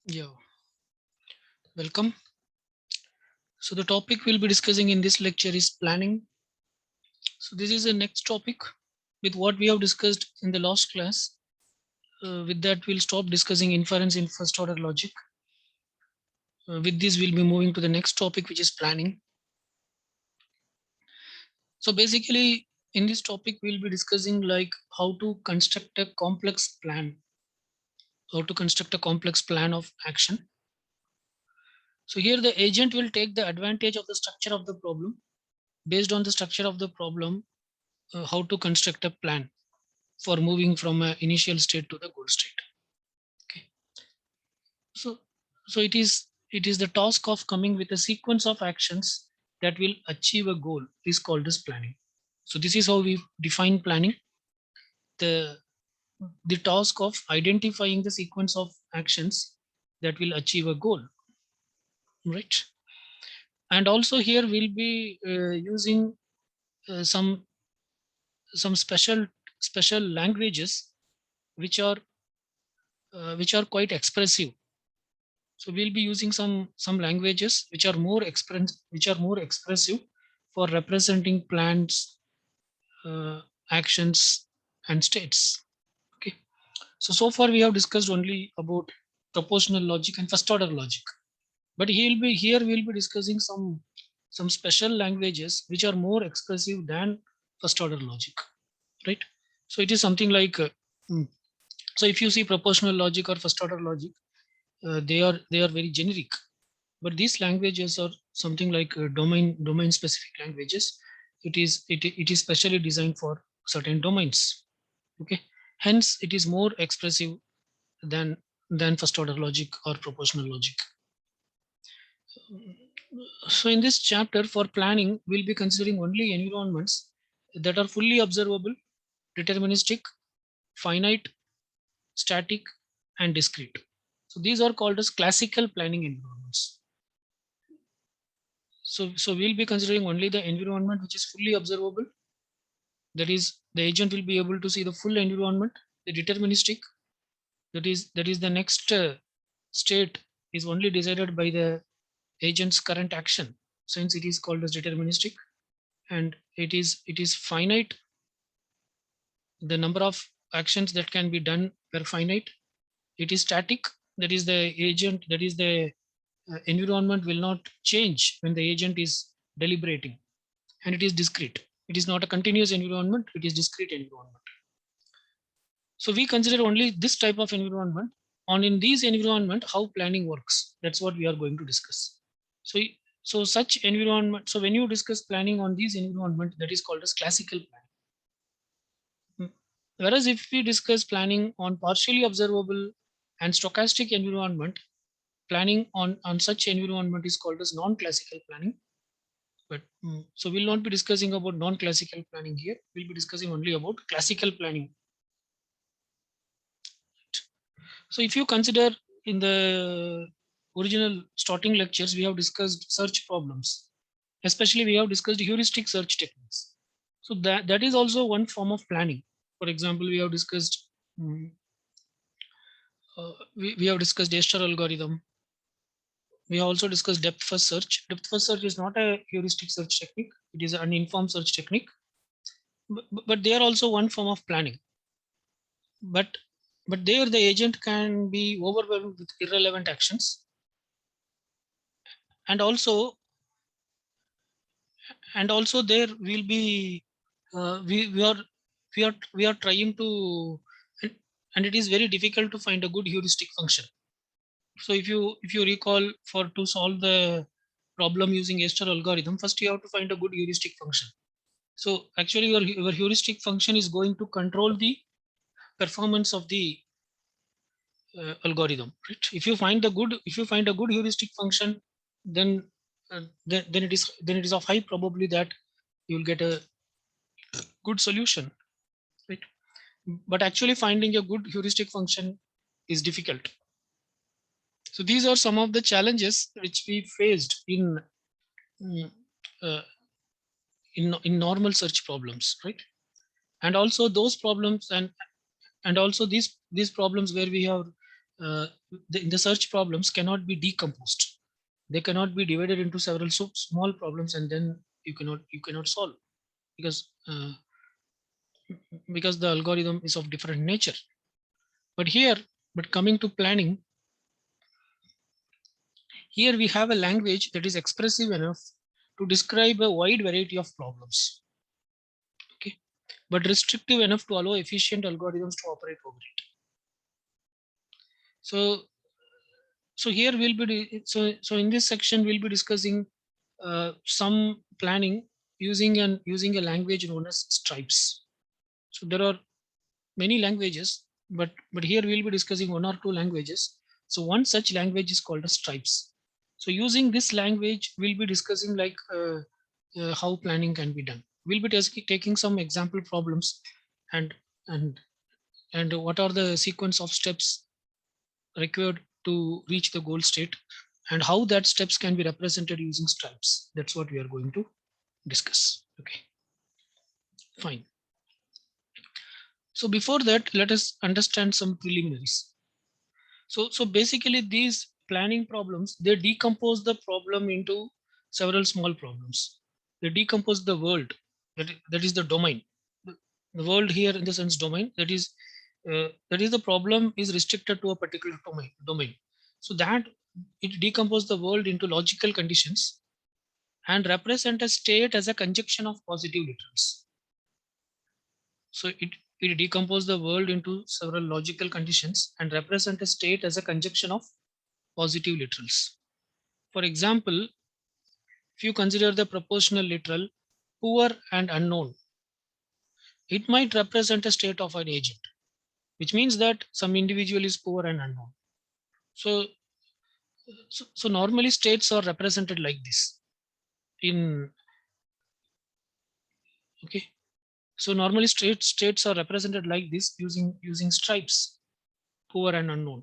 Yeah, welcome. So the topic we'll be discussing in this lecture is planning. So this is the next topic with what we have discussed in the last class. With that, we'll stop discussing inference in first order logic. With this, we'll be moving to the next topic, which is planning. So basically, in this topic, we'll be discussing like how to construct a complex plan, how to construct a complex plan of action. So here the agent will take the advantage of the structure of the problem. Based on the structure of the problem, how to construct a plan for moving from an initial state to the goal state. Okay. So it is the task of coming with a sequence of actions that will achieve a goal is called as planning. So this is how we define planning. The the task of identifying the sequence of actions that will achieve a goal, right? And also here we'll be using some special languages which are quite expressive. So we'll be using some languages which are more expressive for representing plans, uh, actions, and states. Okay. So far we have discussed only about propositional logic and first order logic, but we'll be discussing some special languages which are more expressive than first order logic, right? So it is something like mm, so if you see propositional logic or first order logic, they are very generic, but these languages are something like domain specific languages. It is specially designed for certain domains. Okay, hence it is more expressive than first order logic or propositional logic. So in this chapter for planning, we'll be considering only environments that are fully observable, deterministic, finite, static, and discrete. So these are called as classical planning environments. So we'll be considering only the environment which is fully observable. That is, the agent will be able to see the full environment. The deterministic, that is the next state is only decided by the agent's current action, since it is called as deterministic. And it is finite. The number of actions that can be done per finite. It is static. That is the agent. That is the environment will not change when the agent is deliberating. And it is discrete. It is not a continuous environment, it is discrete environment. So we consider only this type of environment. On in these environment, how planning works. That's what we are going to discuss. So such environment. So when you discuss planning on these environment, that is called as classical planning. Whereas if we discuss planning on partially observable and stochastic environment, planning on such environment is called as non-classical planning. But so we'll not be discussing about non-classical planning here. We'll be discussing only about classical planning. So if you consider in the original starting lectures, we have discussed search problems. Especially we have discussed heuristic search techniques. So that is also one form of planning. For example, we have discussed we have discussed Escher algorithm. We have also discussed depth first search. Depth first search is not a heuristic search technique. It is an informed search technique. But they are also one form of planning. But there the agent can be overwhelmed with irrelevant actions, and also there will be we are trying to, and, and it is very difficult to find a good heuristic function. So if you recall, for to solve the problem using Escher algorithm, first you have to find a good heuristic function. So actually your heuristic function is going to control the performance of the algorithm, right? If you find a good heuristic function, then then it is of high probability that you will get a good solution, right? But actually finding a good heuristic function is difficult. So these are some of the challenges which we faced mm, uh, in normal search problems, right? And also those problems, and also these problems where we have in the search problems cannot be decomposed. They cannot be divided into several small problems and then you cannot solve because the algorithm is of different nature. But here, but coming to planning, here we have a language that is expressive enough to describe a wide variety of problems. Okay, but restrictive enough to allow efficient algorithms to operate over it. So, so here we'll be so in this section we'll be discussing some planning using a language known as stripes. So there are many languages, but here we'll be discussing one or two languages. So one such language is called as stripes. So using this language, we'll be discussing like how planning can be done. We'll be taking some example problems and and and what are the sequence of steps required to reach the goal state and how that steps can be represented using stripes. That's what we are going to discuss. Okay, fine. So before that, let us understand some preliminaries. So basically these planning problems, they decompose the problem into several small problems. They decompose the world, that is the domain. The world here in the sense domain, that is the problem is restricted to a particular domain. So that it decomposes the world into logical conditions and represent a state as a conjunction of positive literals. So it decomposes the world into several logical conditions and represent a state as a conjunction of positive literals. For example, if you consider the proportional literal poor and unknown, it might represent a state of an agent, which means that some individual is poor and unknown. So, so normally states are represented like this in okay. So normally states are represented like this using stripes, poor and unknown.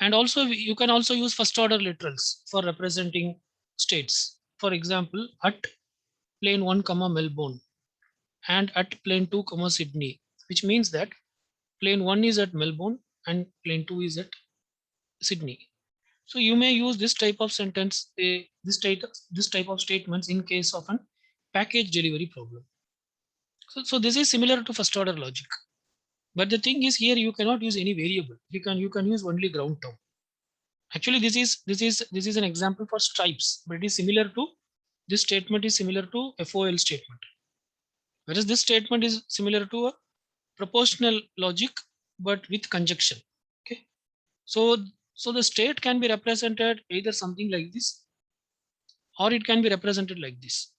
And also you can also use first order literals for representing states. For example, at plane 1 comma Melbourne and at plane 2 comma Sydney, which means that plane 1 is at Melbourne and plane 2 is at Sydney. So you may use this type of sentence, this type of statements in case of an package delivery problem. So this is similar to first order logic. But the thing is here you cannot use any variable. You can use only ground term. Actually, this is an example for stripes, but it is similar to this statement is similar to FOL statement. Whereas this statement is similar to a proportional logic, but with conjunction. Okay. So the state can be represented either something like this, or it can be represented like this.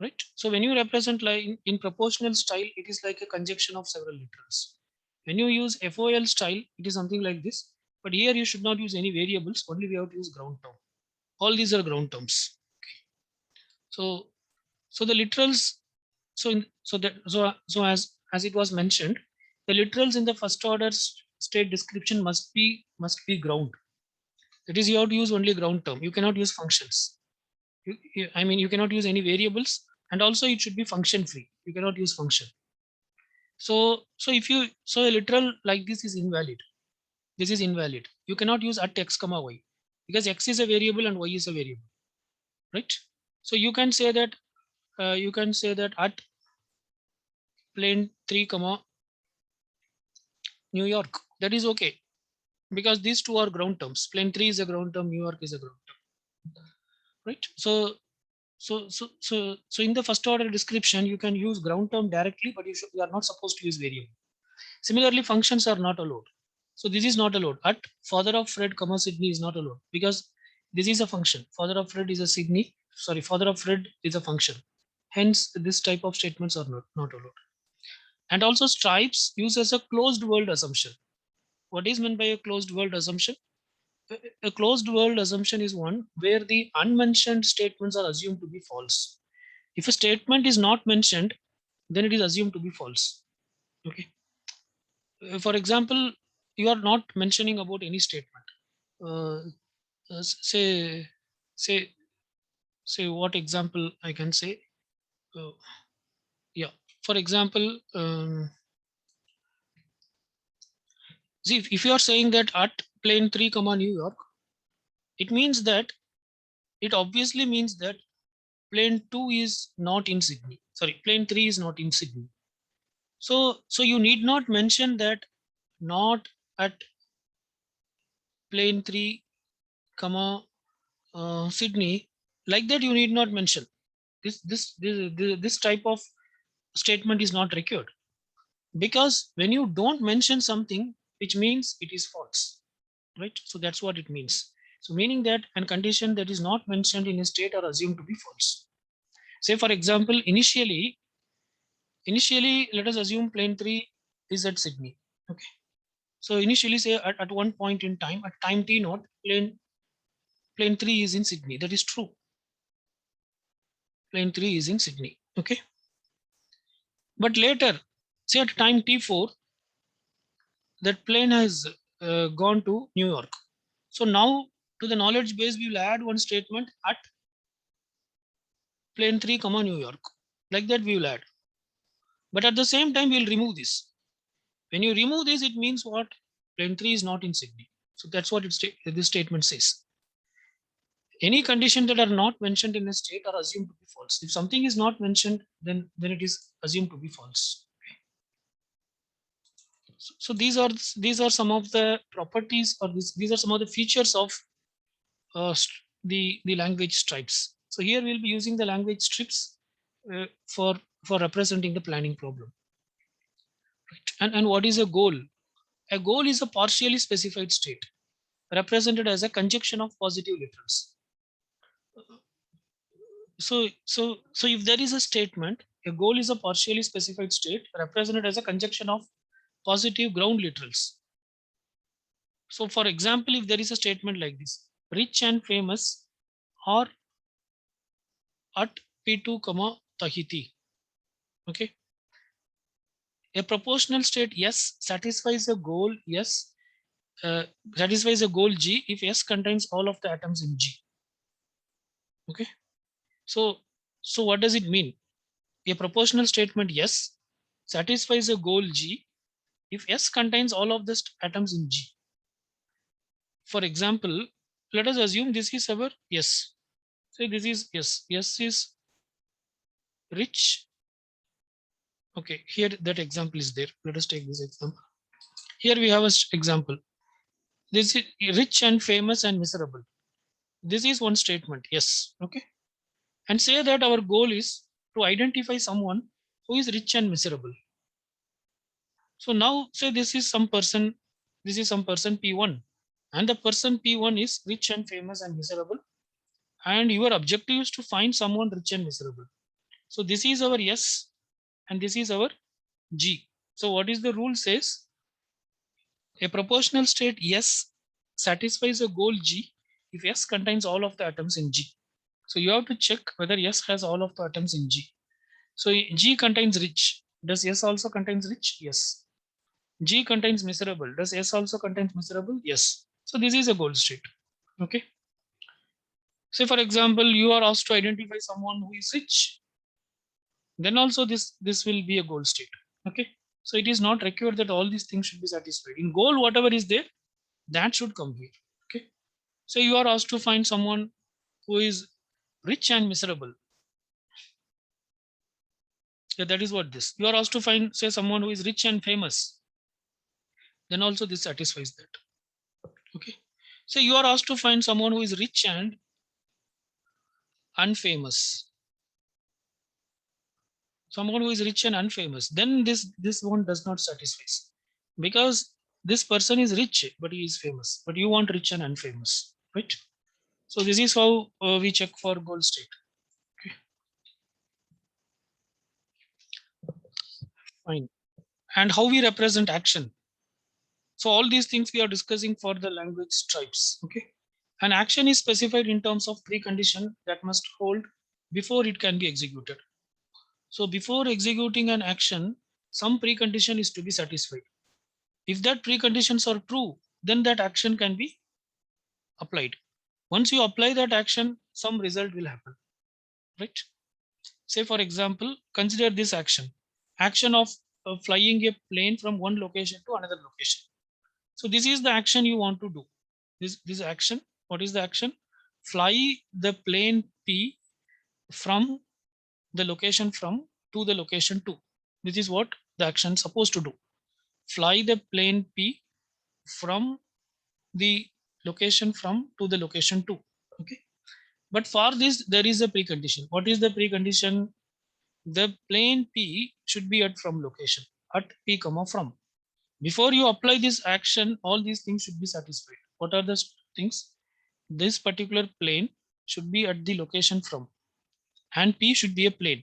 Right. So when you represent like in proportional style, it is like a conjunction of several literals. When you use FOL style, it is something like this. But here you should not use any variables. Only we have to use ground term. All these are ground terms. So so the literals. So it was mentioned, the literals in the first order state description must be ground. That is, you have to use only ground term. You cannot use functions. I mean, you cannot use any variables, and also it should be function free. You cannot use function. So if you so a literal like this is invalid. This is invalid. You cannot use at x comma y because x is a variable and y is a variable, right? So you can say that at plane 3 comma New York, that is okay because these two are ground terms. Plane 3 is a ground term, New York is a ground term, right? So in the first order description, you can use ground term directly, but you are not supposed to use variable. Similarly, functions are not allowed. So this is not allowed. At father of Fred, comma Sydney is not allowed because this is a function. Father of Fred is a Sydney. Sorry, father of Fred is a function. Hence, this type of statements are not allowed. And also, stripes uses a closed world assumption. What is meant by a closed world assumption? A closed world assumption is one where the unmentioned statements are assumed to be false. If a statement is not mentioned, then it is assumed to be false. Okay. For example, you are not mentioning about any statement. Uh, say, say, say what example I can say. Uh, yeah. For example, See, if you are saying that at plane 3 comma New York, it means that it obviously means that plane 2 is not in Sydney. Sorry, plane 3 is not in Sydney. So you need not mention that not at plane 3 comma Sydney. Like that, you need not mention this type of statement is not required, because when you don't mention something, which means it is false, right? So that's what it means. So meaning that a condition that is not mentioned in a state are assumed to be false. Say for example, initially let us assume plane 3 is at Sydney. Okay. So initially say at one point in time, at time t naught, plane 3 is in Sydney. That is true. Plane 3 is in Sydney. Okay. But later, say at time t4, that plane has gone to New York. So now to the knowledge base, we will add one statement at plane 3 comma New York. Like that we will add. But at the same time, we will remove this. When you remove this, it means what? Plane 3 is not in Sydney. So that's what this statement says. Any condition that are not mentioned in a state are assumed to be false. If something is not mentioned, then it is assumed to be false. So these are some of the properties, or these are some of the features of the language stripes. So here we'll be using the language strips for representing the planning problem. Right. And what is a goal? A goal is a partially specified state represented as a conjunction of positive literals. So if there is a statement, a goal is a partially specified state represented as a conjunction of positive ground literals. So for example, if there is a statement like this, rich and famous are at P2, Tahiti. Okay. A proportional state yes satisfies a goal yes satisfies a goal G if S contains all of the atoms in G. Okay. So what does it mean? A proportional statement yes satisfies a goal G if S contains all of the atoms in G. For example, let us assume this is our yes. Say this is yes. Yes is rich. Okay, here that example is there. Let us take this example. Here we have an example. This is rich and famous and miserable. This is one statement. Yes. Okay. And say that our goal is to identify someone who is rich and miserable. So now say this is some person P1, and the person P1 is rich and famous and miserable, and your objective is to find someone rich and miserable. So this is our yes and this is our G. So what is the rule says? A proportional state yes satisfies a goal G if S contains all of the atoms in G. So you have to check whether S has all of the atoms in G. So G contains rich. Does S also contains rich? Yes. G contains miserable. Does S also contains miserable? Yes. So this is a goal state. Okay. Say for example, you are asked to identify someone who is rich. Then also this will be a goal state. Okay. So it is not required that all these things should be satisfied. In goal, whatever is there, that should come here. Okay. So you are asked to find someone who is rich and miserable. Yeah, that is what this. You are asked to find, say, someone who is rich and famous. Then also this satisfies that. Okay. So you are asked to find someone who is rich and unfamous. Someone who is rich and unfamous. Then this one does not satisfy, because this person is rich but he is famous. But you want rich and unfamous, right? So this is how we check for goal state. Okay. Fine. And how we represent action. So all these things we are discussing for the language stripes. Okay. An action is specified in terms of precondition that must hold before it can be executed. So before executing an action, some precondition is to be satisfied. If that preconditions are true, then that action can be applied. Once you apply that action, some result will happen, right? Say for example, consider this action of flying a plane from one location to another location. So this is the action you want to do. This action, what is the action? Fly the plane P from the location from to the location 2. This is what the action is supposed to do. Fly the plane P from the location from to the location 2. Okay. But for this, there is a precondition. What is the precondition? The plane P should be at from location, at P comma from. Before you apply this action, all these things should be satisfied. What are the things? This particular plane should be at the location from, and P should be a plane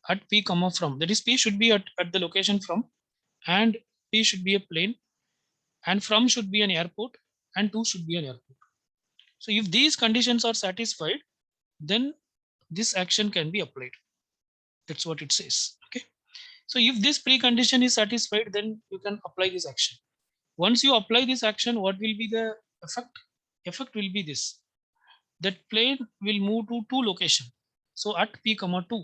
at P comma from. That is, P should be at the location from, and P should be a plane, and from should be an airport, and to should be an airport. So if these conditions are satisfied, then this action can be applied. That's what it says. Okay. So if this precondition is satisfied, then you can apply this action. Once you apply this action, what will be the effect? Effect will be this. That plane will move to 2 location. So at P comma 2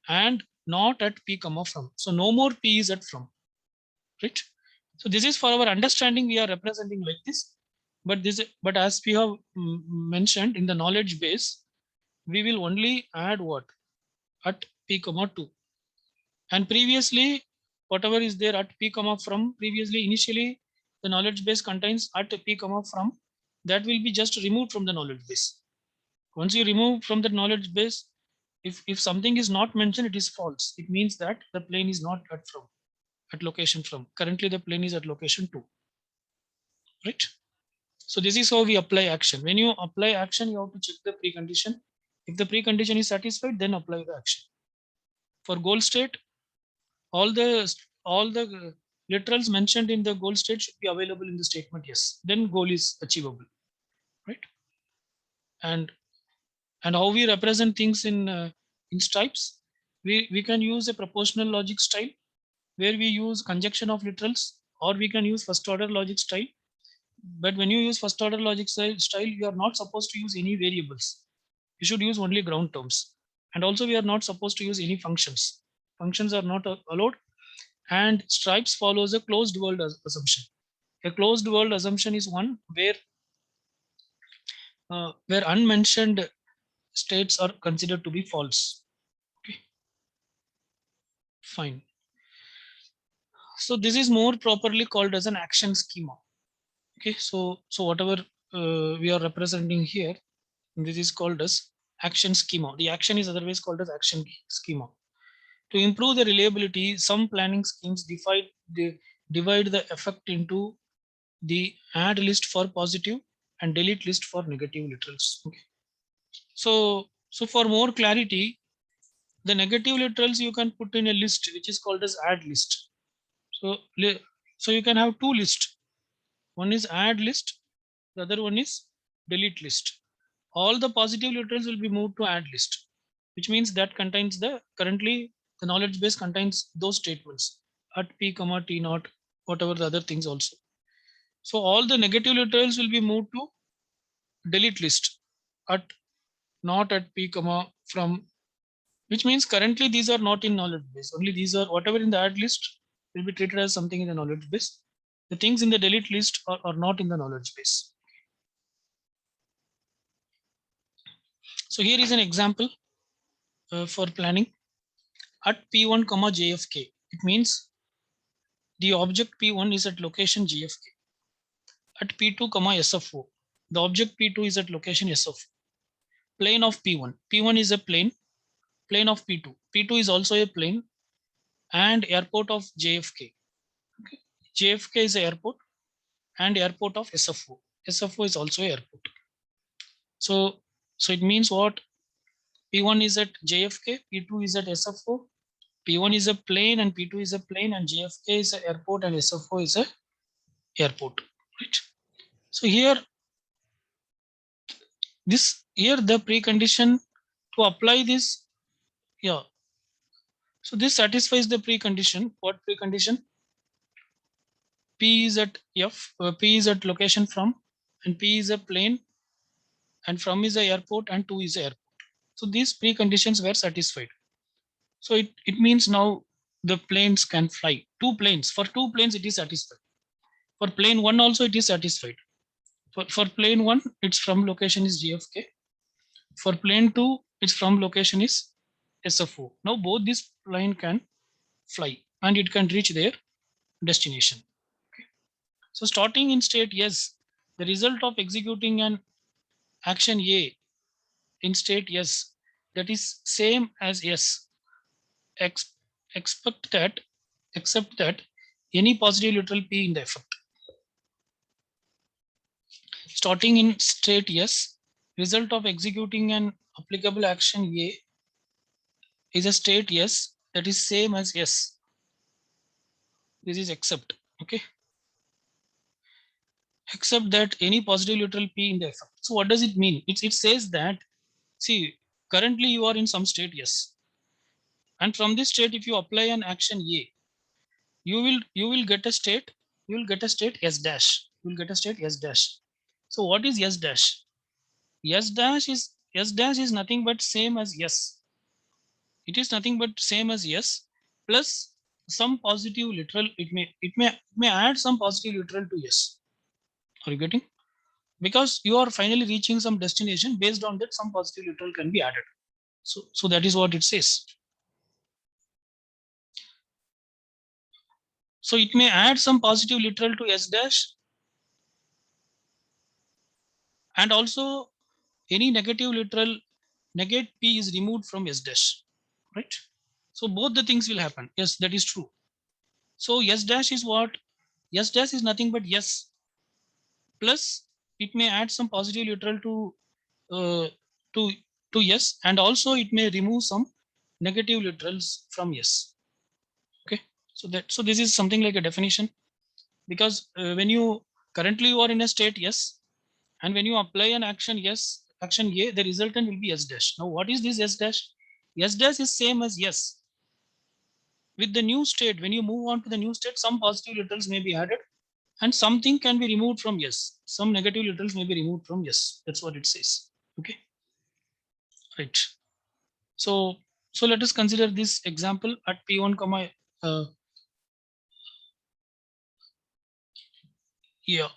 and not at P comma from. So no more P is at from. Right? So this is for our understanding, we are representing like this. But as we have mentioned in the knowledge base, we will only add what? At P comma 2. And previously, whatever is there at P comma from, previously initially the knowledge base contains at P comma from, that will be just removed from the knowledge base. Once you remove from the knowledge base, if something is not mentioned, it is false. It means that the plane is not at from, at location from. Currently the plane is at location 2. Right? So this is how we apply action. When you apply action, you have to check the precondition. If the precondition is satisfied, then apply the action. For goal state, all the literals mentioned in the goal state should be available in the statement yes, then goal is achievable, right? And how we represent things in stripes, we can use a proportional logic style where we use conjunction of literals, or we can use first order logic style. But when you use first order logic style, you are not supposed to use any variables. You should use only ground terms. And also we are not supposed to use any functions. Functions are not allowed. And stripes follows a closed world assumption. A closed world assumption is one where unmentioned states are considered to be false. Okay, fine. So this is more properly called as an action schema. Okay, so whatever we are representing here, this is called as action schema. The action is otherwise called as action schema. To improve the reliability, some planning schemes divide the effect into the add list for positive and delete list for negative literals. Okay. So for more clarity, the negative literals you can put in a list which is called as add list. So you can have two lists. One is add list, the other one is delete list. All the positive literals will be moved to add list, which means that contains currently the knowledge base contains those statements at P comma T naught, whatever the other things also. So all the negative literals will be moved to delete list at not at P comma from, which means currently these are not in knowledge base. Only these are whatever in the add list will be treated as something in the knowledge base. The things in the delete list are not in the knowledge base. So here is an example for planning. At P1 comma JFK, it means the object P1 is at location JFK. At P2 comma SFO, the object P2 is at location SFO. Plane of P1. P1 is a plane of P2. P2 is also a plane, and airport of JFK. Okay. JFK is an airport, and airport of SFO. SFO is also an airport. So it means what? P1 is at JFK, P2 is at SFO. P1 is a plane and P2 is a plane, and JFK is an airport and SFO is a airport. Right? So here the precondition to apply this, yeah. So this satisfies the precondition. What precondition? P is at F, P is at location from, and P is a plane, and from is a airport, and to is a airport. So these preconditions were satisfied. So it means now the planes can fly. Two planes. For two planes, it is satisfied. For plane 1 also it is satisfied. For plane 1, its from location is JFK. For plane 2, its from location is SFO. Now both this plane can fly and it can reach their destination. Okay. So starting in state yes, the result of executing an action A in state yes, that is same as yes, Ex- expect that except that any positive literal P in the effect. Starting in state yes, result of executing an applicable action A is a state yes that is same as yes. This is except. Okay. Except that any positive literal P in the effect. So what does it mean? It says that, see, currently you are in some state yes. And from this state, if you apply an action A, you will get a state, you will get a state S dash. You will get a state S dash. So what is S dash? S dash is nothing but same as yes. It is nothing but same as yes plus some positive literal. It may add some positive literal to yes. Are you getting? Because you are finally reaching some destination, based on that some positive literal can be added. So that is what it says. So it may add some positive literal to S dash, and also any negative literal, negate P is removed from S dash, right? So both the things will happen. Yes, that is true. So S dash is what? S dash is nothing but yes, plus it may add some positive literal uh, to to yes, and also it may remove some negative literals from yes. Okay. So this is something like a definition, because when you currently you are in a state yes, and when you apply an action yes, action A, the resultant will be S dash. Now what is this S dash? S dash is same as yes. With the new state, when you move on to the new state, some positive literals may be added and something can be removed from yes. Some negative literals may be removed from yes. That's what it says. Okay. Right. So so let us consider this example at P1 comma yeah.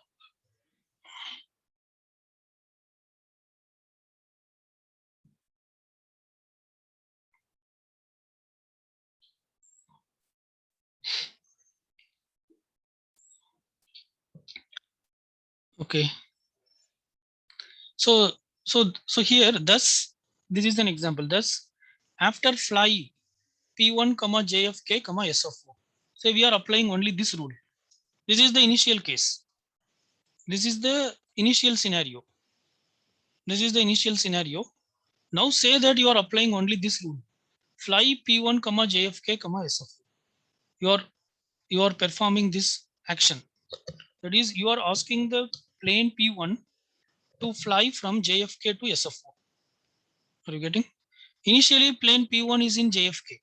Okay. So so here thus this is an example. Thus after fly P1 comma JFK comma SFO. So we are applying only this rule. This is the initial case. This is the initial scenario. This is the initial scenario. Now say that you are applying only this rule. Fly P1 comma JFK comma SFO. You are performing this action. That is, you are asking the plane P1 to fly from JFK to SFO. Are you getting? Initially, plane P1 is in JFK.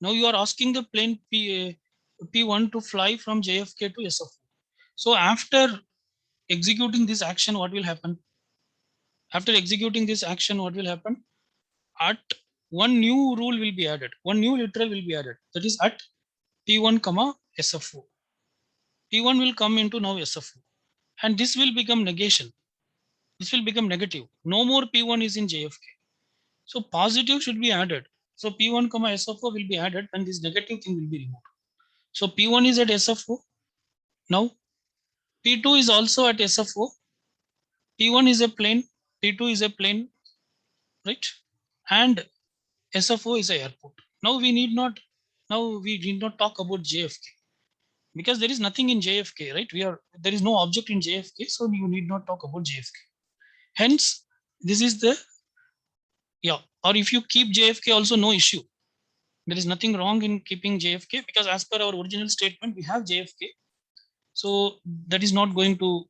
Now you are asking the plane P1 to fly from JFK to SFO. So after executing this action, what will happen? After executing this action, what will happen? At one new rule will be added. One new literal will be added. That is at P1 comma SFO. P1 will come into now SFO. And this will become negation. This will become negative. No more P1 is in JFK. So positive should be added. So P1 comma SFO will be added and this negative thing will be removed. So P1 is at SFO. Now P2 is also at SFO. P1 is a plane. P2 is a plane, right? And SFO is a airport. Now we need not talk about JFK, because there is nothing in JFK, right? There is no object in JFK, so you need not talk about JFK. Hence, this is the yeah. Or if you keep JFK, also no issue. There is nothing wrong in keeping JFK, because as per our original statement, we have JFK. So that is not going to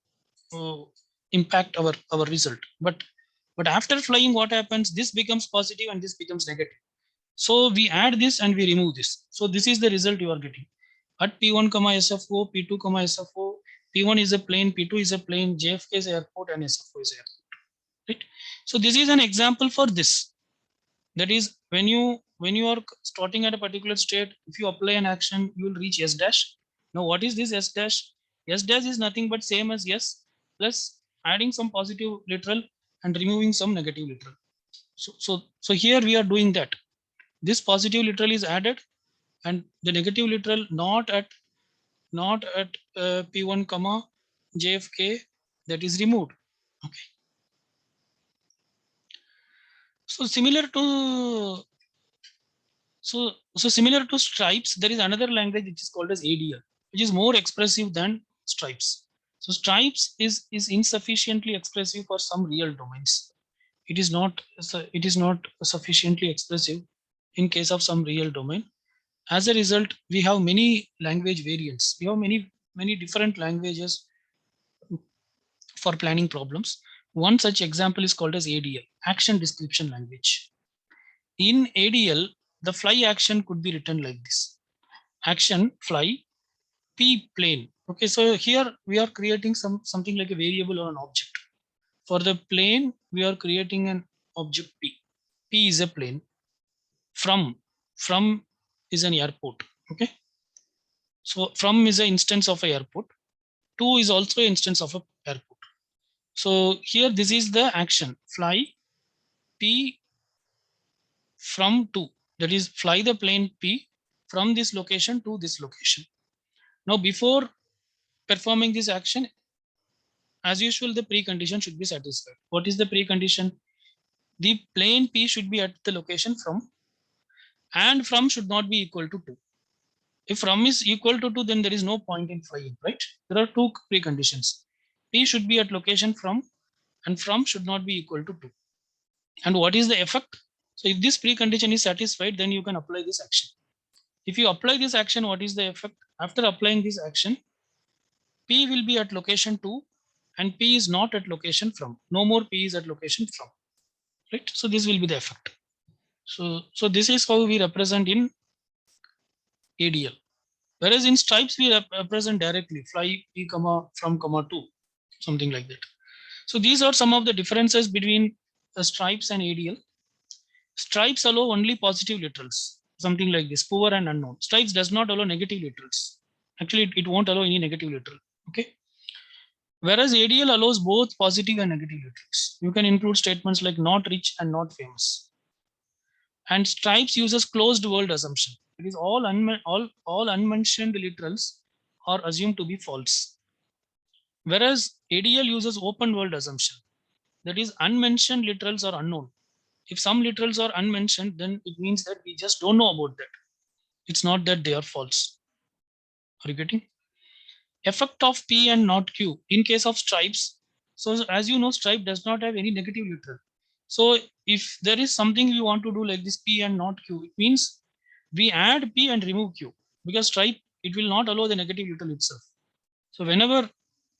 impact our result. But after flying, what happens? This becomes positive and this becomes negative. So we add this and we remove this. So this is the result you are getting. At P1 comma SFO, P2 comma SFO, P1 is a plane, P2 is a plane, JFK is airport, and SFO is airport. Right? So this is an example for this. That is, when you are starting at a particular state, if you apply an action, you will reach S dash. Now what is this S dash? S dash is nothing but same as yes plus adding some positive literal and removing some negative literal. So here we are doing that. This positive literal is added and the negative literal not at p1 comma jfk, that is removed. Okay. So similar to similar to stripes, there is another language which is called as ADL, which is more expressive than stripes. So stripes is insufficiently expressive for some real domains. It is not sufficiently expressive in case of some real domain. As a result, we have many language variants. We have many different languages for planning problems. One such example is called as ADL, Action Description Language. In ADL, the fly action could be written like this: action fly p plane. Okay, so here we are creating something like a variable or an object. For the plane, we are creating an object p. P is a plane. From is an airport. Okay, so from is an instance of a airport. To is also an instance of a airport. So here this is the action fly p from to, that is fly the plane p from this location to this location. Now before performing this action, as usual, the precondition should be satisfied. What is the precondition? The plane p should be at the location from, and from should not be equal to 2. If from is equal to 2, then there is no point in flying, right? There are two preconditions. P should be at location from, and from should not be equal to 2. And what is the effect? So if this precondition is satisfied, then you can apply this action. If you apply this action, what is the effect? After applying this action, P will be at location 2 and P is not at location from. No more P is at location from. Right? So this will be the effect. So this is how we represent in ADL. Whereas in stripes, we represent directly fly P comma from comma 2, something like that. So these are some of the differences between stripes and ADL. Stripes allow only positive literals, something like this, poor and unknown. Stripes does not allow negative literals. Actually, it won't allow any negative literal. Okay. Whereas ADL allows both positive and negative literals. You can include statements like not rich and not famous. And stripes uses closed world assumption. It is all unmentioned literals are assumed to be false. Whereas ADL uses open world assumption. That is, unmentioned literals are unknown. If some literals are unmentioned, then it means that we just don't know about that. It's not that they are false. Are you getting? Effect of P and not Q in case of stripes. So as you know, stripe does not have any negative literal. So if there is something we want to do like this P and not Q, it means we add P and remove Q, because stripe, it will not allow the negative literal itself. So whenever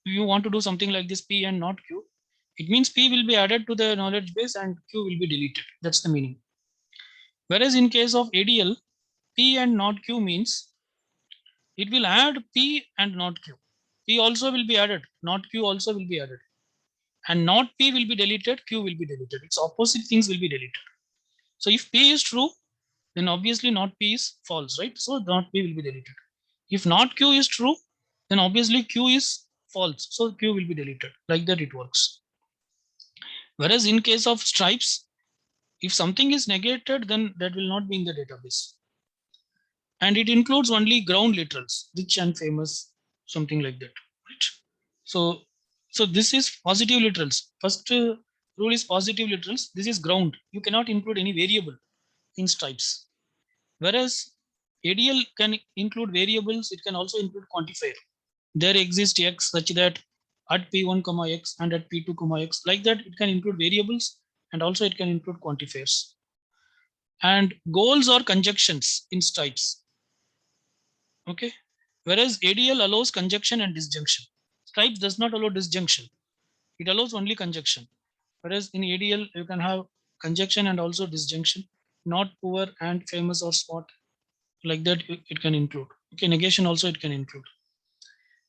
you want to do something like this P and not Q, it means P will be added to the knowledge base and Q will be deleted. That's the meaning. Whereas in case of ADL, P and not Q means it will add P and not Q. P also will be added, not Q also will be added. And not P will be deleted, Q will be deleted. Its opposite things will be deleted. So if P is true, then obviously not P is false, right? So not P will be deleted. If not Q is true, then obviously Q is false. So Q will be deleted. Like that it works. Whereas in case of stripes, if something is negated, then that will not be in the database. And it includes only ground literals, rich and famous, something like that. Right? So this is positive literals. First rule is positive literals. This is ground. You cannot include any variable in stripes. Whereas ADL can include variables. It can also include quantifier. There exists x such that at p1 comma x and at p2 comma x, like that it can include variables, and also it can include quantifiers. And goals or conjunctions in stripes. Okay. Whereas ADL allows conjunction and disjunction. Stripes does not allow disjunction. It allows only conjunction. Whereas in ADL, you can have conjunction and also disjunction. Not poor and famous or smart. Like that, it can include. Okay, negation also it can include.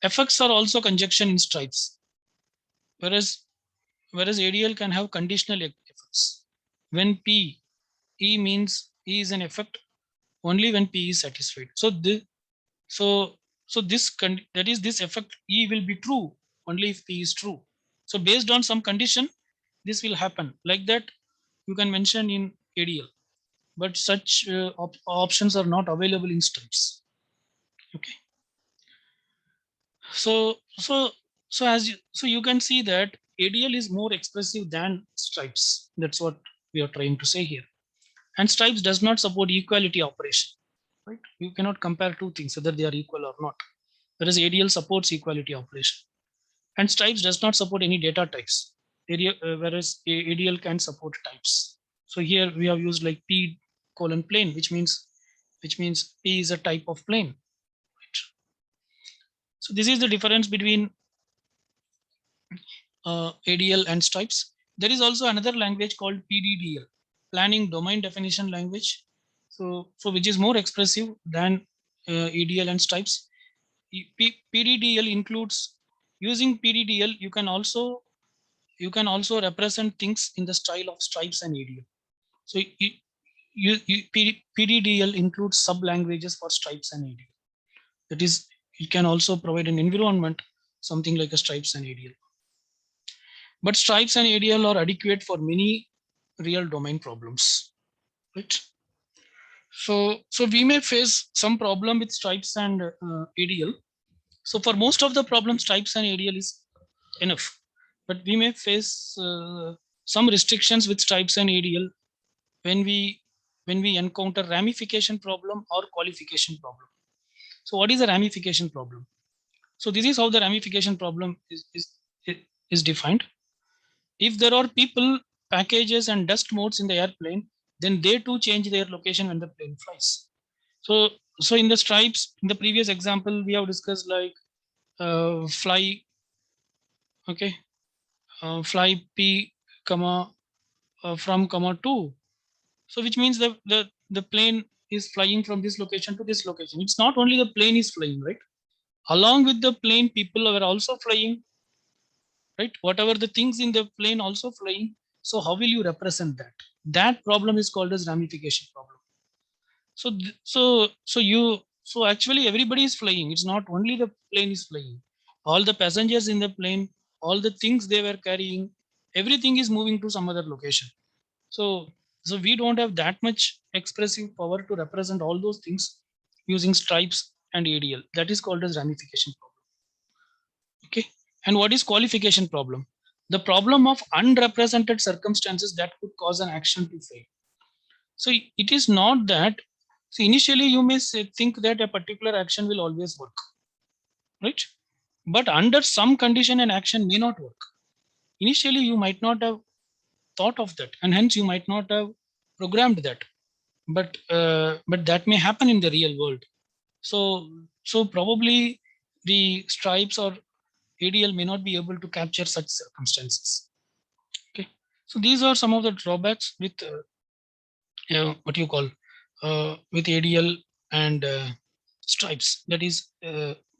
Effects are also conjunction in stripes. Whereas ADL can have conditional effects. When E means E is an effect only when P is satisfied. So So that is this effect E will be true only if P is true. So based on some condition, this will happen. Like that, you can mention in ADL, but such options are not available in stripes. Okay. So you can see that ADL is more expressive than stripes. That's what we are trying to say here. And stripes does not support equality operation. Right? You cannot compare two things whether they are equal or not. Whereas ADL supports equality operation. And stripes does not support any data types, whereas ADL can support types. So here we have used like P colon plane, which means P is a type of plane. Right? So this is the difference between ADL and stripes. There is also another language called PDDL, Planning Domain Definition Language. So which is more expressive than ADL and stripes. PDDL includes using PDDL. You can also represent things in the style of stripes and ADL. So PDDL includes sub languages for stripes and ADL. That is, it can also provide an environment, something like a stripes and ADL. But stripes and ADL are adequate for many real domain problems, right? So we may face some problem with stripes and ADL. So for most of the problems, stripes and ADL is enough, but we may face some restrictions with stripes and ADL when we encounter ramification problem or qualification problem. So what is a ramification problem? So this is how the ramification problem is defined. If there are people, packages, and dust modes in the airplane, then they too change their location when the plane flies. So, so in the stripes, in the previous example, we have discussed like fly, okay, fly P, comma, from comma to. So which means the plane is flying from this location to this location. It's not only the plane is flying, right? Along with the plane, people are also flying, right? Whatever the things in the plane also flying. So how will you represent that? That problem is called as ramification problem. So actually everybody is flying. It's not only the plane is flying. All the passengers in the plane, all the things they were carrying, everything is moving to some other location. So we don't have that much expressive power to represent all those things using stripes and ADL. That is called as ramification problem. Okay. And what is qualification problem? The problem of unrepresented circumstances that could cause an action to fail. So it is not that. So initially you may think that a particular action will always work, right? But under some condition, an action may not work. Initially you might not have thought of that, and hence you might not have programmed that. But that may happen in the real world. So probably the stripes or ADL may not be able to capture such circumstances. Okay, so these are some of the drawbacks with what you call with ADL and stripes. That is,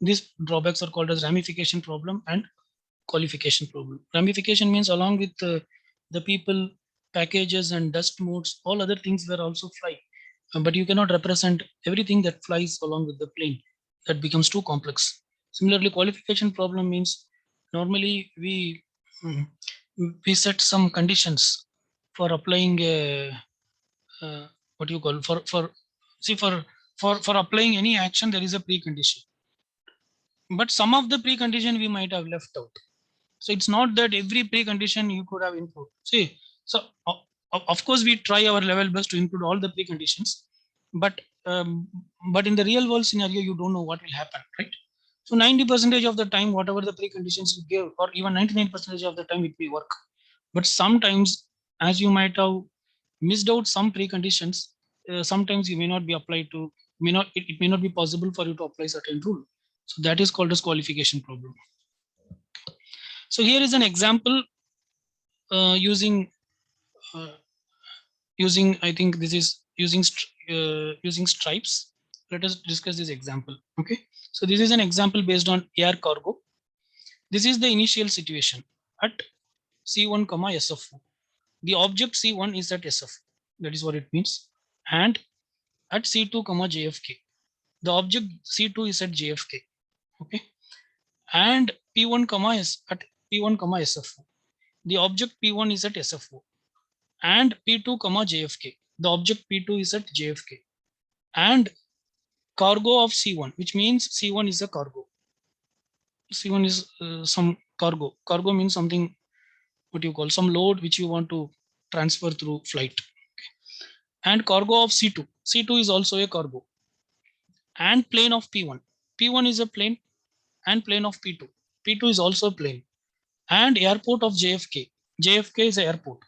these drawbacks are called as ramification problem and qualification problem. Ramification means along with the people, packages, and dust modes, all other things were also fly. But you cannot represent everything that flies along with the plane. That becomes too complex. Similarly, qualification problem means normally mm, we set some conditions for applying what you call for see for applying any action. There is a precondition, but some of the precondition we might have left out. So it's not that every precondition you could have included. See, so of course we try our level best to include all the preconditions, but but in the real world scenario, you don't know what will happen, right? So 90% of the time, whatever the preconditions you give, or even 99% of the time, it will work. But sometimes, as you might have missed out some preconditions, sometimes you may not be applied to, it may not be possible for you to apply certain rule. So that is called as qualification problem. So here is an example using I think this is using stripes. Let us discuss this example. Okay, so this is an example based on air cargo. This is the initial situation at C1 comma SFO. The object C1 is at SFO. That is what it means. And at C2 comma JFK, the object C2 is at JFK. Okay, and P1 comma is at P1 comma SFO. The object P1 is at SFO, and P2 comma JFK. The object P2 is at JFK, and cargo of C1, which means C1 is a cargo. C1 is some cargo. Cargo means something, what you call, some load which you want to transfer through flight. And cargo of C2. C2 is also a cargo. And plane of P1. P1 is a plane, and plane of P2. P2 is also a plane. And airport of JFK. JFK is an airport.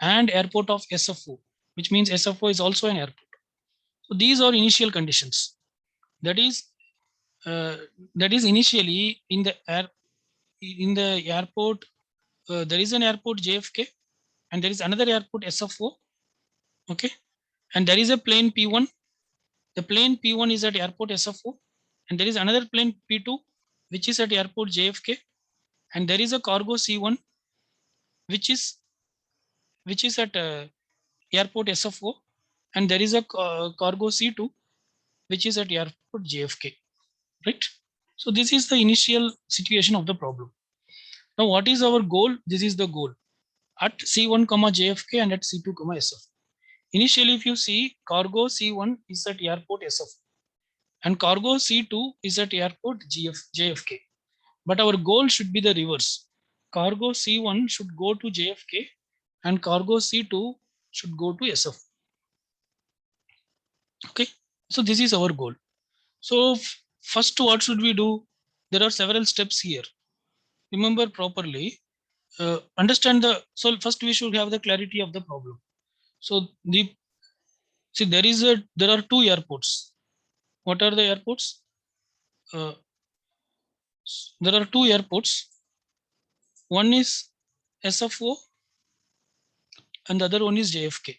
And airport of SFO, which means SFO is also an airport. So these are initial conditions. That is initially in the airport. There is an airport JFK, and there is another airport SFO. Okay, and there is a plane P1. The plane P1 is at airport SFO, and there is another plane P2 which is at airport JFK, and there is a cargo C1 which is at airport SFO, and there is a cargo C2 which is at airport JFK, right? So this is the initial situation of the problem. Now what is our goal? This is the goal at C1 comma JFK and at C2 comma SFO. Initially, if you see, cargo C1 is at airport SFO and cargo C2 is at airport JFK. But our goal should be the reverse. Cargo C1 should go to JFK and cargo C2 should go to SFO. Okay, so this is our goal. So first, what should we do? There are several steps here. Remember properly. Understand the. So first, we should have the clarity of the problem. So there are two airports. What are the airports? There are two airports. One is SFO and the other one is JFK.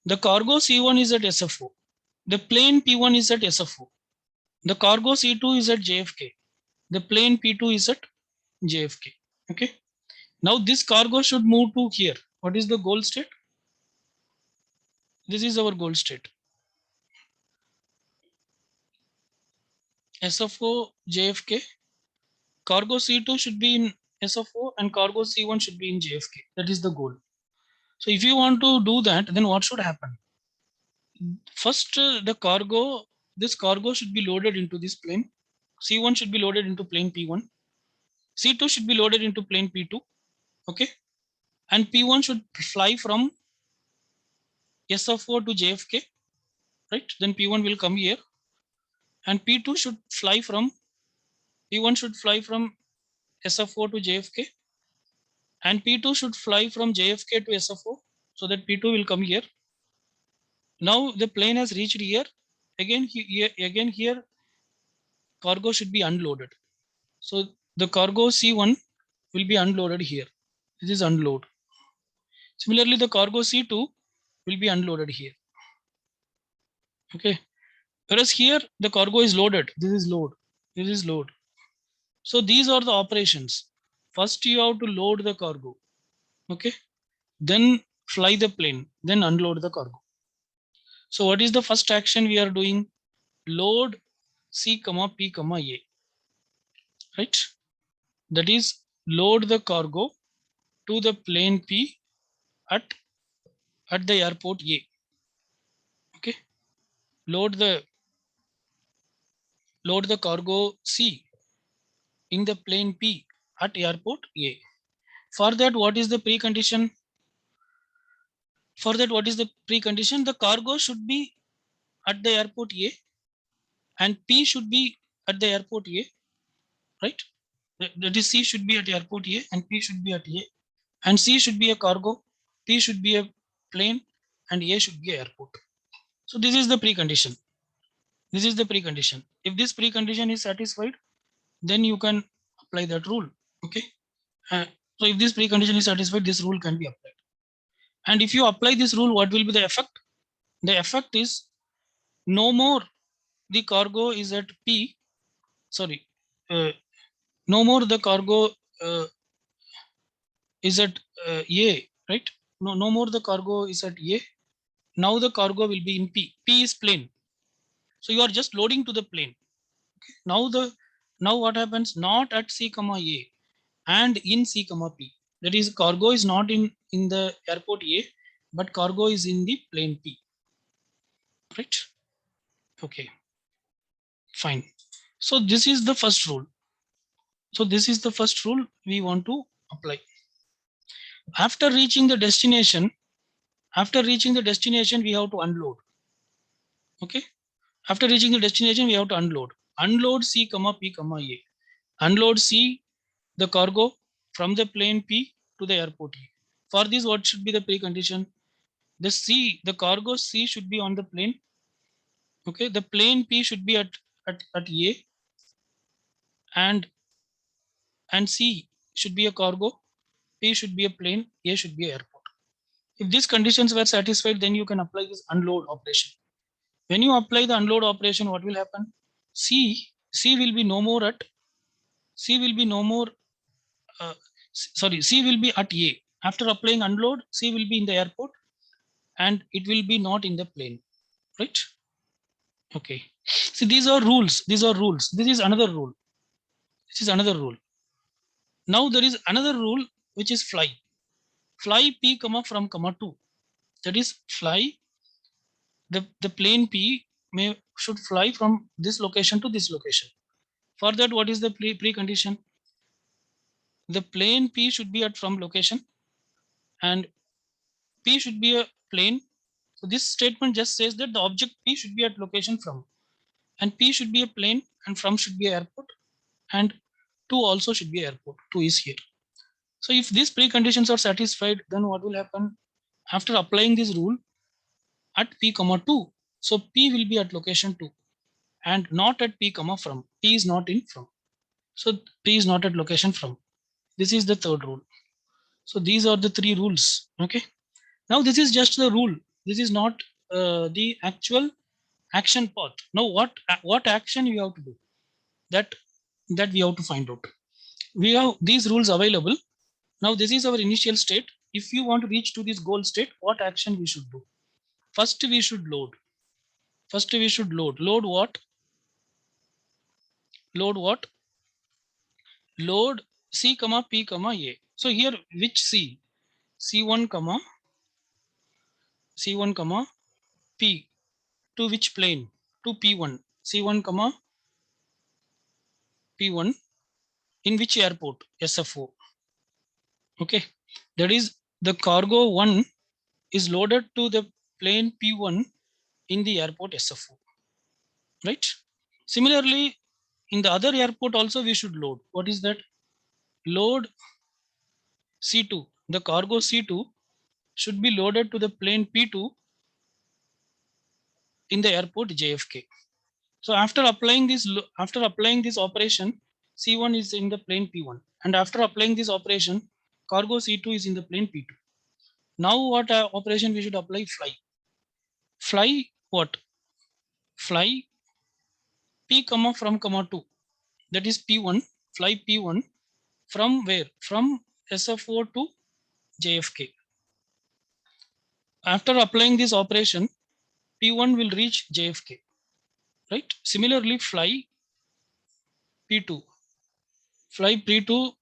The cargo C1 is at SFO. The plane P1 is at SFO. The cargo C2 is at JFK. The plane P2 is at JFK. Okay. Now this cargo should move to here. What is the goal state? This is our goal state. SFO JFK. Cargo C2 should be in SFO and cargo C1 should be in JFK. That is the goal. So if you want to do that, then what should happen? First, this cargo should be loaded into this plane. C1 should be loaded into plane P1. C2 should be loaded into plane P2. Okay. And P1 should fly from SFO to JFK. Right. Then P1 will come here. And P2 should fly from P1 should fly from SFO to JFK. And P2 should fly from JFK to SFO so that P2 will come here. Now the plane has reached here. Again here cargo should be unloaded. So the cargo C1 will be unloaded here. This is unload. Similarly, the cargo C2 will be unloaded here. Okay. Whereas here the cargo is loaded. This is load. This is load. So these are the operations. First you have to load the cargo. Okay. Then fly the plane. Then unload the cargo. So what is the first action we are doing? Load C comma P comma A. Right. That is load the cargo to the plane P at the airport A. Okay. Load the cargo C in the plane P at airport A. For that, what is the precondition? The cargo should be at the airport A and P should be at the airport A, right? That is C should be at airport A and P should be at A. And C should be a cargo, P should be a plane, and A should be an airport. So this is the precondition. This is the precondition. If this precondition is satisfied, then you can apply that rule. Okay. So if this precondition is satisfied, this rule can be applied. And if you apply this rule, what will be the effect? The effect is no more the cargo is at P. Sorry, no more the cargo is at A, right? No more the cargo is at A. Now the cargo will be in P. P is plane. So you are just loading to the plane. Now what happens? Not at C comma A and in C comma P. That is, cargo is not in the airport A, but cargo is in the plane P. Right? Okay, fine. So this is the first rule. So this is the first rule we want to apply. After reaching the destination, we have to unload. Okay. After reaching the destination, we have to unload. Unload C comma P comma A. Unload C, the cargo, from the plane P to the airport A. For this, what should be the precondition? The cargo C should be on the plane. Okay, the plane P should be at A, and C should be a cargo, P should be a plane, A should be an airport. If these conditions were satisfied, then you can apply this unload operation. When you apply the unload operation, what will happen? C will be no more at C will be no more. C will be at A. After applying unload, C will be in the airport, and it will be not in the plane. Right? Okay. See, these are rules. This is another rule. Now there is another rule which is fly. Fly P comma from comma 2. That is, fly the plane P should fly from this location to this location. For that, what is the precondition? The plane P should be at from location, and P should be a plane. So this statement just says that the object P should be at location from, and P should be a plane, and from should be airport, and 2 also should be airport. 2 is here. So if these preconditions are satisfied, then what will happen? After applying this rule at P comma 2, so P will be at location 2 and not at P comma from. P is not in from. So P is not at location from. This is the third rule. So these are the 3 rules. Okay. Now this is just the rule. This is not the actual action path. Now what action you have to do? That we have to find out. We have these rules available. Now this is our initial state. If you want to reach to this goal state, what action we should do? First we should load. Load what? Load C comma P comma A. So here which C? C1 comma P. To which plane? To P1. C1 comma P1. In which airport? SFO. Okay. That is, the cargo 1 is loaded to the plane P1 in the airport SFO. Right? Similarly, in the other airport also we should load. What is that? Load C2. The cargo C2 should be loaded to the plane P2 in the airport JFK. So after applying this operation, C1 is in the plane P1, and after applying this operation, cargo C2 is in the plane P2. Now what operation we should apply? Fly what? Fly P comma from comma 2. That is P1. Fly P1 from where? From SFO to JFK. After applying this operation, P1 will reach JFK. Right? Similarly, fly P2. Fly P2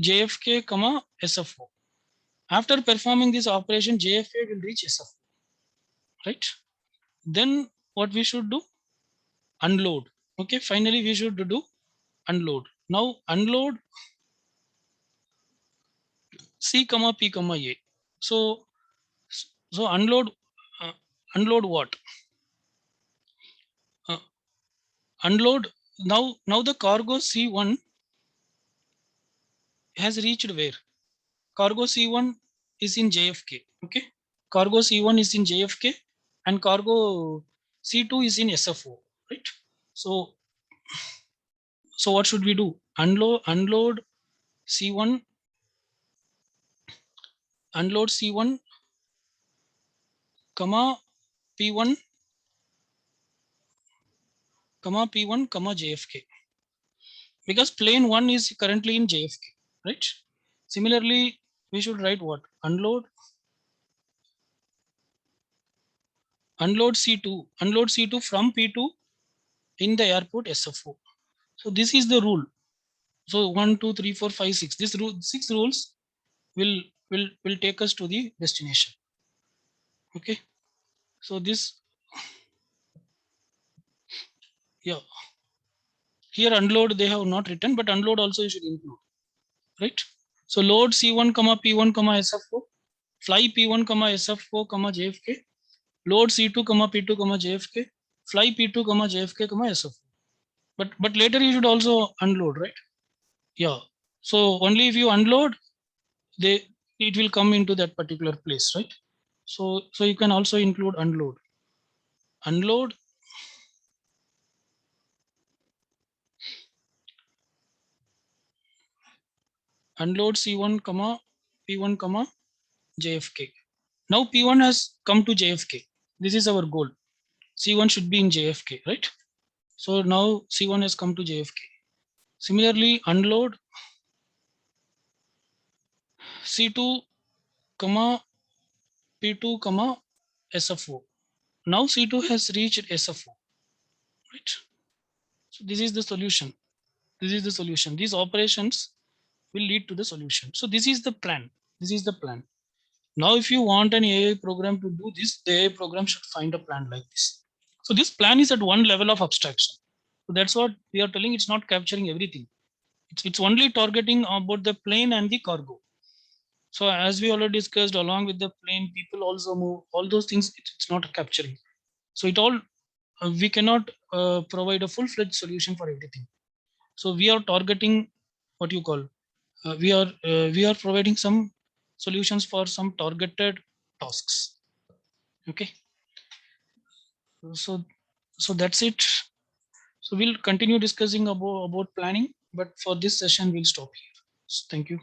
JFK comma SFO. After performing this operation, JFK will reach SFO. Right? Then what we should do? Unload. Okay, finally we should do unload. Now unload C comma P comma A. So unload unload what? Uh, Unload now the cargo C1 has reached where? Cargo C1 is in JFK. Okay, cargo C1 is in JFK and cargo C2 is in SFO. Right? So what should we do? Unload C1 comma P1 comma JFK, because plane 1 is currently in JFK. Right? Similarly, we should write what? Unload C2 from P2 in the airport SFO. So this is the rule. So 1, 2, 3, 4, 5, 6. This rule, 6 rules will take us to the destination. Okay. So this, yeah. Here unload they have not written, but unload also you should include, right? So load C1 comma P1 comma SF4, fly P1 comma SF4 comma JFK, load C2 comma P2 comma JFK, fly P2 comma JFK comma SF4. But later you should also unload, right? Yeah. So only if you unload, they it will come into that particular place, right? So you can also include unload. Unload unload C1 comma P1 comma JFK. Now P1 has come to JFK. This is our goal. C1 should be in JFK, right? So now C1 has come to JFK. Similarly, unload C2 comma P2 comma SFO. Now C2 has reached SFO, right? So this is the solution. This is the solution. These operations will lead to the solution. So this is the plan. This is the plan. Now, if you want an AI program to do this, the AI program should find a plan like this. So this plan is at one level of abstraction. So that's what we are telling. It's not capturing everything. It's only targeting about the plane and the cargo. So as we already discussed, along with the plane, people also move. All those things, it's not capturing. So it all we cannot provide a full-fledged solution for everything. So we are targeting what you call we are providing some solutions for some targeted tasks. Okay, so that's it. So we'll continue discussing about planning, but for this session we'll stop here. So thank you.